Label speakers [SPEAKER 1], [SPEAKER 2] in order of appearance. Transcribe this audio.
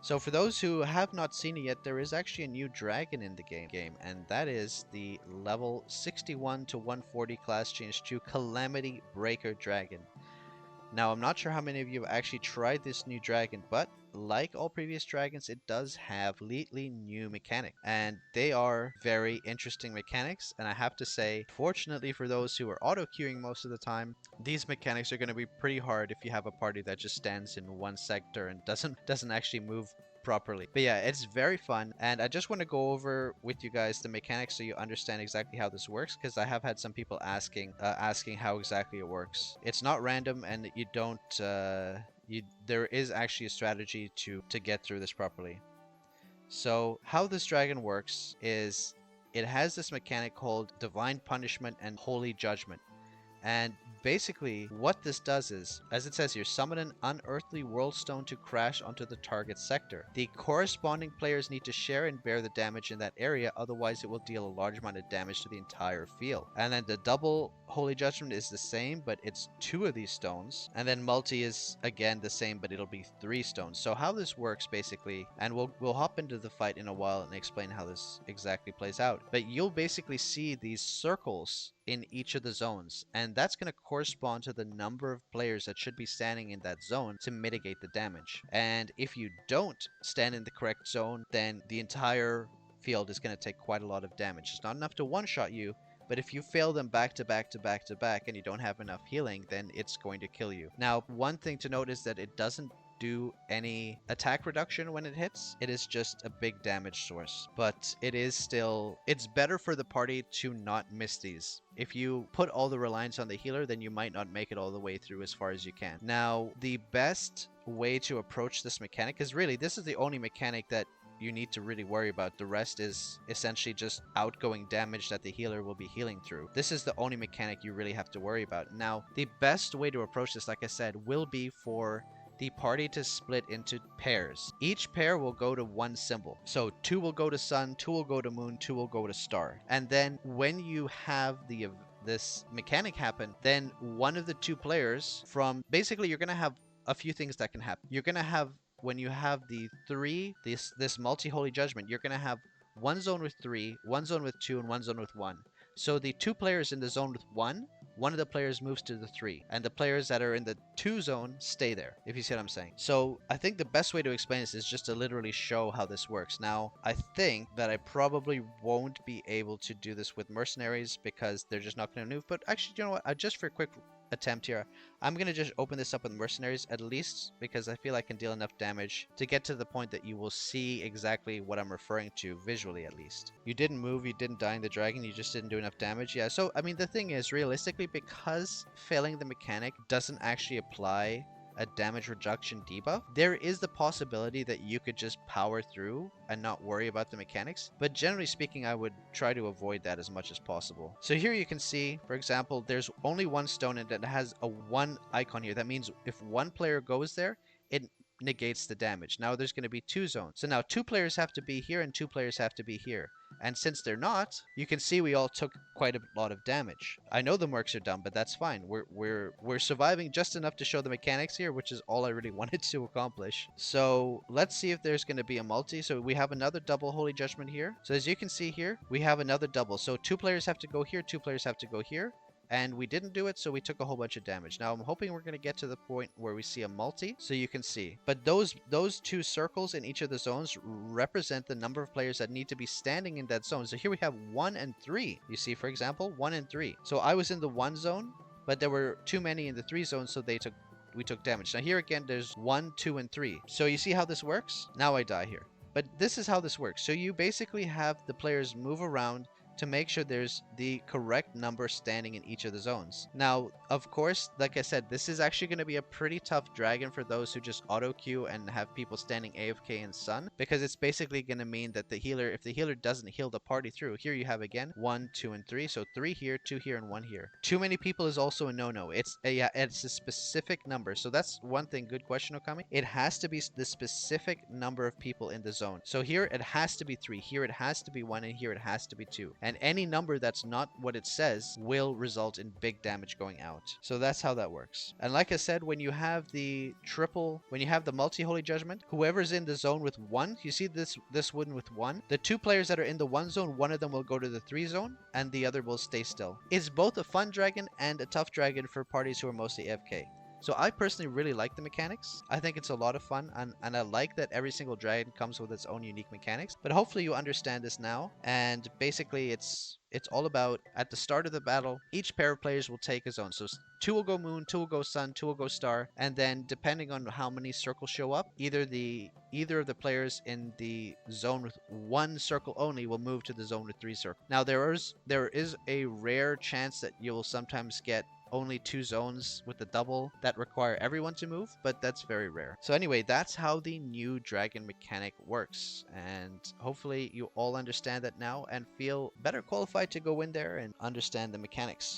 [SPEAKER 1] So for those who have not seen it yet, there is actually a new dragon in the game, and that is the level 61 to 140 class change to Calamity Breaker Dragon. Now, I'm not sure how many of you have actually tried this new dragon, but like all previous dragons, it does have completely new mechanics, and they are very interesting mechanics. And I have to say, fortunately for those who are auto queuing most of the time, these mechanics are going to be pretty hard if you have a party that just stands in one sector and doesn't actually move properly. But yeah, it's very fun, and I just want to go over with you guys the mechanics so you understand exactly how this works, because I have had some people asking how exactly it works. It's not random, and you don't there is actually a strategy to get through this properly. So how this dragon works is it has this mechanic called Divine Punishment and Holy Judgment. And basically, what this does is, as it says here, summon an unearthly world stone to crash onto the target sector. The corresponding players need to share and bear the damage in that area, otherwise it will deal a large amount of damage to the entire field. And then the double Holy Judgment is the same, but it's 2 of these stones. And then multi is again the same, but it'll be 3 stones. So how this works basically, and we'll hop into the fight in a while and explain how this exactly plays out. But you'll basically see these circles in each of the zones, and that's going to correspond to the number of players that should be standing in that zone to mitigate the damage. And if you don't stand in the correct zone, then the entire field is going to take quite a lot of damage. It's not enough to one-shot you, but if you fail them back to back to back to back and you don't have enough healing, then it's going to kill you. Now, one thing to note is that it doesn't do any attack reduction when it hits. It is just a big damage source, but it's better for the party to not miss these. If you put all the reliance on the healer, then you might not make it all the way through as far as you can. Now, the best way to approach this mechanic is really, this is the only mechanic that you need to really worry about. The rest is essentially just outgoing damage that the healer will be healing through. This is the only mechanic you really have to worry about. Now, the best way to approach this, like I said, will be for the party to split into pairs. Each pair will go to one symbol. So 2 will go to sun, 2 will go to moon, 2 will go to star. And then when you have this mechanic happen, then one of the 2 players from, basically you're going to have a few things that can happen. You're going to have, when you have the 3, this multi-holy judgment, you're going to have one zone with 3, one zone with 2, and one zone with 1. So the 2 players in the zone with 1, one of the players moves to the 3, and the players that are in the 2 zone stay there, if you see what I'm saying. So I think the best way to explain this is just to literally show how this works. Now, I think that I probably won't be able to do this with mercenaries because they're just not going to move, but actually, you know what, just for a quick attempt here, I'm going to just open this up with mercenaries, at least because I feel I can deal enough damage to get to the point that you will see exactly what I'm referring to, visually at least. You didn't move, you didn't die in the dragon, you just didn't do enough damage. Yeah, so I mean, the thing is, realistically, because failing the mechanic doesn't actually apply a damage reduction debuff, there is the possibility that you could just power through and not worry about the mechanics. But generally speaking, I would try to avoid that as much as possible. So here you can see, for example, there's only one stone and it has a 1 icon here. That means if one player goes there, it negates the damage. Now there's going to be 2 zones. So now 2 players have to be here and 2 players have to be here. And since they're not, you can see we all took quite a lot of damage. I know the mercs are dumb, but that's fine. We're surviving just enough to show the mechanics here, which is all I really wanted to accomplish. So let's see if there's going to be a multi. So we have another double Holy Judgment here. So as you can see here, we have another double. So 2 players have to go here, 2 players have to go here. And we didn't do it, so we took a whole bunch of damage. Now I'm hoping we're going to get to the point where we see a multi, so you can see. But those 2 circles in each of the zones represent the number of players that need to be standing in that zone. So here we have 1 and 3. You see, for example, 1 and 3. So I was in the 1 zone, but there were too many in the 3 zone, so we took damage. Now here again, there's 1, 2, and 3. So you see how this works? Now I die here. But this is how this works. So you basically have the players move around to make sure there's the correct number standing in each of the zones. Now, of course, like I said, this is actually going to be a pretty tough dragon for those who just auto queue and have people standing AFK in sun, because it's basically going to mean that the healer, if the healer doesn't heal the party through, here you have again 1, 2, and 3. So 3 here, 2 here, and 1 here. Too many people is also a no-no. It's a specific number. So that's one thing. Good question, Okami. It has to be the specific number of people in the zone. So here it has to be 3. Here it has to be 1, and here it has to be 2. and any number that's not what it says will result in big damage going out. So that's how that works. And like I said, when you have the multi-holy judgment, whoever's in the zone with 1, you see this one with 1, the 2 players that are in the 1 zone, one of them will go to the 3 zone and the other will stay still. It's both a fun dragon and a tough dragon for parties who are mostly AFK. So I personally really like the mechanics. I think it's a lot of fun, and I like that every single dragon comes with its own unique mechanics. But hopefully you understand this now, and basically it's all about, at the start of the battle, each pair of players will take his own. So 2 will go moon, 2 will go sun, 2 will go star, and then depending on how many circles show up, either of the players in the zone with 1 circle only will move to the zone with 3 circles. Now there is a rare chance that you will sometimes get only 2 zones with the double that require everyone to move, but that's very rare. So anyway, that's how the new dragon mechanic works, and hopefully you all understand that now and feel better qualified to go in there and understand the mechanics.